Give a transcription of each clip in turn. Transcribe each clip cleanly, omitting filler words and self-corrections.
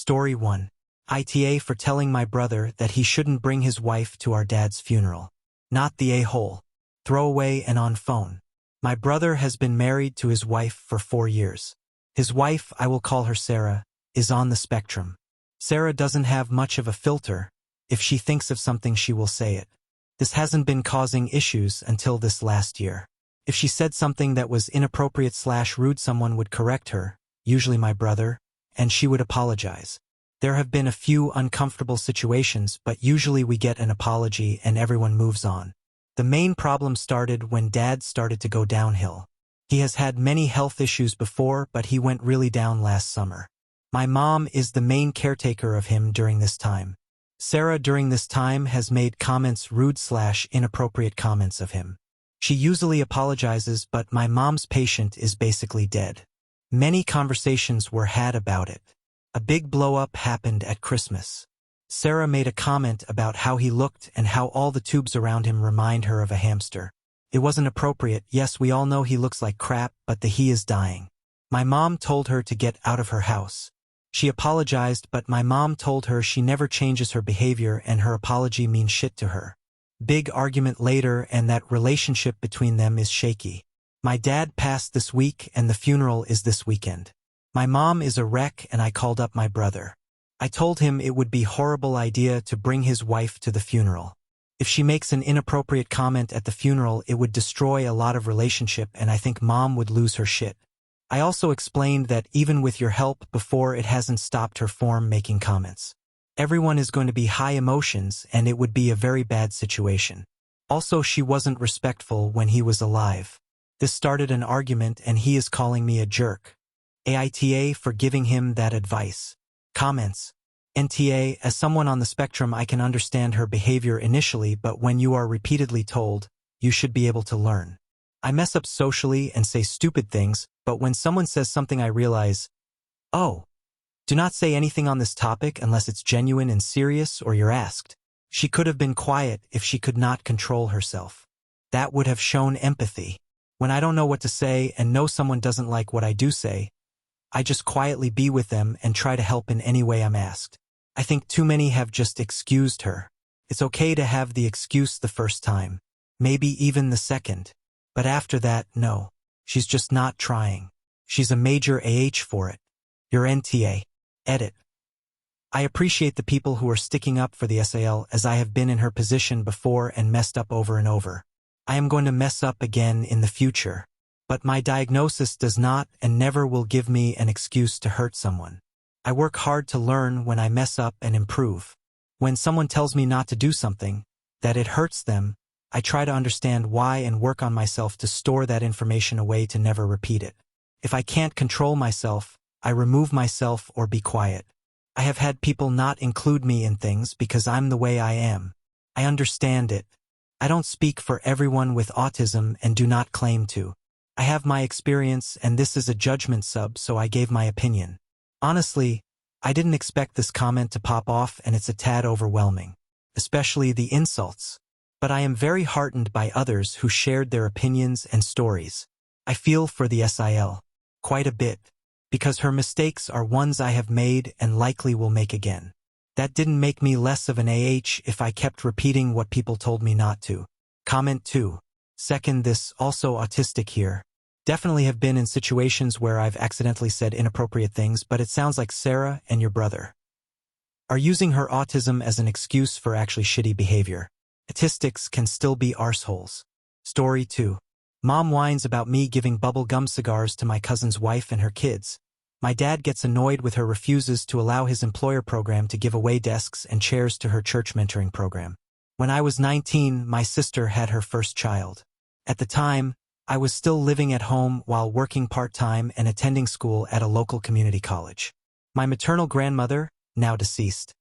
Story 1. ITA for telling my brother that he shouldn't bring his wife to our dad's funeral. Not the a-hole. Throwaway and on phone. My brother has been married to his wife for 4 years. His wife, I will call her Sara, is on the spectrum. Sara doesn't have much of a filter. If she thinks of something, she will say it. This hasn't been causing issues until this last year. If she said something that was inappropriate/rude, someone would correct her, usually my brother, and she would apologize. There have been a few uncomfortable situations, but usually we get an apology and everyone moves on. The main problem started when Dad started to go downhill. He has had many health issues before, but he went really down last summer. My mom is the main caretaker of him during this time. Sara during this time has made comments, rude/inappropriate comments of him. She usually apologizes, but my mom's patient is basically dead. Many conversations were had about it. A big blow-up happened at Christmas. Sara made a comment about how he looked and how all the tubes around him remind her of a hamster. It wasn't appropriate. Yes, we all know he looks like crap, but he is dying. My mom told her to get out of her house. She apologized, but my mom told her she never changes her behavior and her apology means shit to her. Big argument later, and that relationship between them is shaky. My dad passed this week and the funeral is this weekend. My mom is a wreck and I called up my brother. I told him it would be a horrible idea to bring his wife to the funeral. If she makes an inappropriate comment at the funeral, it would destroy a lot of relationship and I think mom would lose her shit. I also explained that even with your help before, it hasn't stopped her from making comments. Everyone is going to be high emotions and it would be a very bad situation. Also, she wasn't respectful when he was alive. This started an argument and he is calling me a jerk. AITA for giving him that advice. Comments. NTA, as someone on the spectrum, I can understand her behavior initially, but when you are repeatedly told, you should be able to learn. I mess up socially and say stupid things, but when someone says something I realize, oh, do not say anything on this topic unless it's genuine and serious or you're asked. She could have been quiet if she could not control herself. That would have shown empathy. When I don't know what to say and know someone doesn't like what I do say, I just quietly be with them and try to help in any way I'm asked. I think too many have just excused her. It's okay to have the excuse the first time, maybe even the second. But after that, no. She's just not trying. She's a major for it. Your NTA. Edit. I appreciate the people who are sticking up for the SAL, as I have been in her position before and messed up over and over. I am going to mess up again in the future. But my diagnosis does not and never will give me an excuse to hurt someone. I work hard to learn when I mess up and improve. When someone tells me not to do something, that it hurts them, I try to understand why and work on myself to store that information away to never repeat it. If I can't control myself, I remove myself or be quiet. I have had people not include me in things because I'm the way I am. I understand it. I don't speak for everyone with autism and do not claim to. I have my experience and this is a judgment sub, so I gave my opinion. Honestly, I didn't expect this comment to pop off and it's a tad overwhelming. Especially the insults. But I am very heartened by others who shared their opinions and stories. I feel for the SIL. Quite a bit. Because her mistakes are ones I have made and likely will make again. That didn't make me less of an if I kept repeating what people told me not to. Comment 2. Second, this also autistic here. Definitely have been in situations where I've accidentally said inappropriate things, but it sounds like Sara and your brother are using her autism as an excuse for actually shitty behavior. Autistics can still be arseholes. Story 2. Mom whines about me giving bubble gum cigars to my cousin's wife and her kids. My dad gets annoyed with her refuses to allow his employer program to give away desks and chairs to her church mentoring program. When I was 19, my sister had her first child. At the time, I was still living at home while working part-time and attending school at a local community college. My maternal grandmother, now deceased,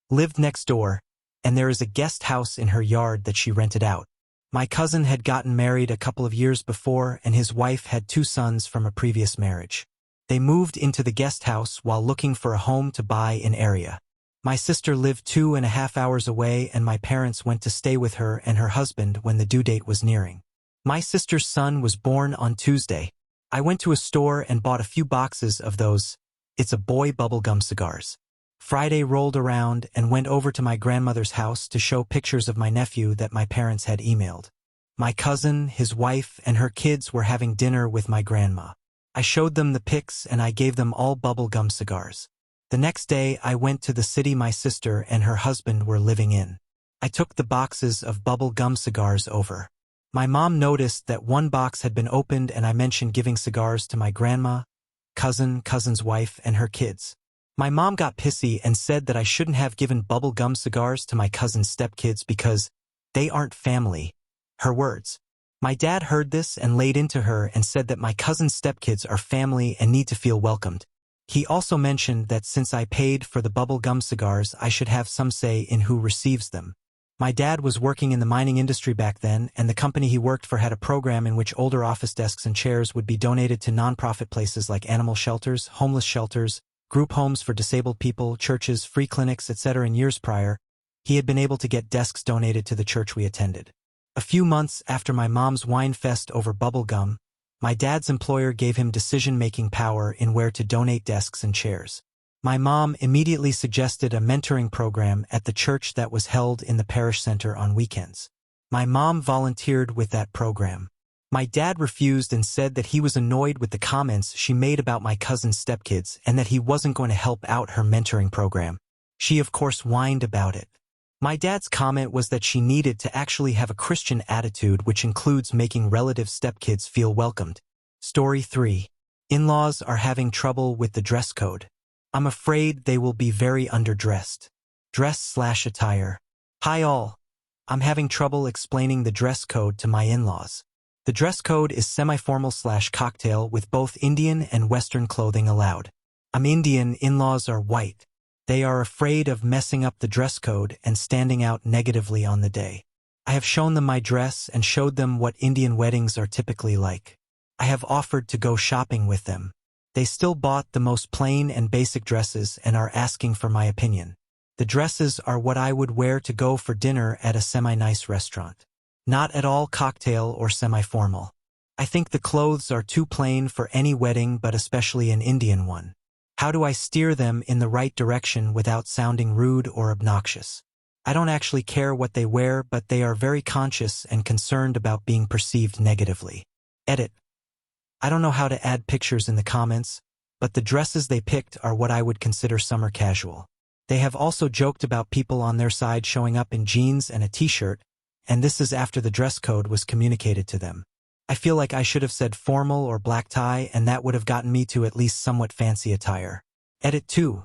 lived next door, and there is a guest house in her yard that she rented out. My cousin had gotten married a couple of years before and his wife had 2 sons from a previous marriage. They moved into the guest house while looking for a home to buy in area. My sister lived 2.5 hours away and my parents went to stay with her and her husband when the due date was nearing. My sister's son was born on Tuesday. I went to a store and bought a few boxes of those It's a Boy bubblegum cigars. Friday rolled around and went over to my grandmother's house to show pictures of my nephew that my parents had emailed. My cousin, his wife, and her kids were having dinner with my grandma. I showed them the pics and I gave them all bubblegum cigars. The next day I went to the city my sister and her husband were living in. I took the boxes of bubblegum cigars over. My mom noticed that one box had been opened and I mentioned giving cigars to my grandma, cousin's wife, and her kids. My mom got pissy and said that I shouldn't have given bubblegum cigars to my cousin's stepkids because they aren't family. Her words. My dad heard this and laid into her and said that my cousin's stepkids are family and need to feel welcomed. He also mentioned that since I paid for the bubblegum cigars, I should have some say in who receives them. My dad was working in the mining industry back then, and the company he worked for had a program in which older office desks and chairs would be donated to nonprofit places like animal shelters, homeless shelters, group homes for disabled people, churches, free clinics, etc. In years prior, he had been able to get desks donated to the church we attended. A few months after my mom's wine fest over bubblegum, my dad's employer gave him decision-making power in where to donate desks and chairs. My mom immediately suggested a mentoring program at the church that was held in the parish center on weekends. My mom volunteered with that program. My dad refused and said that he was annoyed with the comments she made about my cousin's stepkids and that he wasn't going to help out her mentoring program. She of course whined about it. My dad's comment was that she needed to actually have a Christian attitude, which includes making relative stepkids feel welcomed. Story 3. In-laws are having trouble with the dress code. I'm afraid they will be very underdressed. Dress/attire. Hi all. I'm having trouble explaining the dress code to my in-laws. The dress code is semi-formal/cocktail with both Indian and Western clothing allowed. I'm Indian, in-laws are white. They are afraid of messing up the dress code and standing out negatively on the day. I have shown them my dress and showed them what Indian weddings are typically like. I have offered to go shopping with them. They still bought the most plain and basic dresses and are asking for my opinion. The dresses are what I would wear to go for dinner at a semi-nice restaurant. Not at all cocktail or semi-formal. I think the clothes are too plain for any wedding, but especially an Indian one. How do I steer them in the right direction without sounding rude or obnoxious? I don't actually care what they wear, but they are very conscious and concerned about being perceived negatively. Edit. I don't know how to add pictures in the comments, but the dresses they picked are what I would consider summer casual. They have also joked about people on their side showing up in jeans and a t-shirt, and this is after the dress code was communicated to them. I feel like I should have said formal or black tie, and that would have gotten me to at least somewhat fancy attire. Edit 2.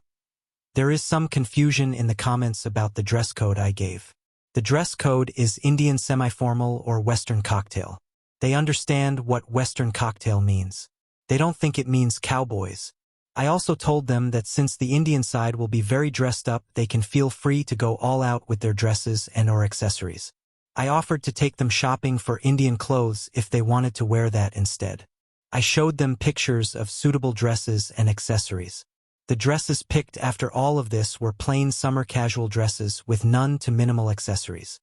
There is some confusion in the comments about the dress code I gave. The dress code is Indian semi-formal or Western cocktail. They understand what Western cocktail means. They don't think it means cowboys. I also told them that since the Indian side will be very dressed up, they can feel free to go all out with their dresses and/or accessories. I offered to take them shopping for Indian clothes if they wanted to wear that instead. I showed them pictures of suitable dresses and accessories. The dresses picked after all of this were plain summer casual dresses with none to minimal accessories.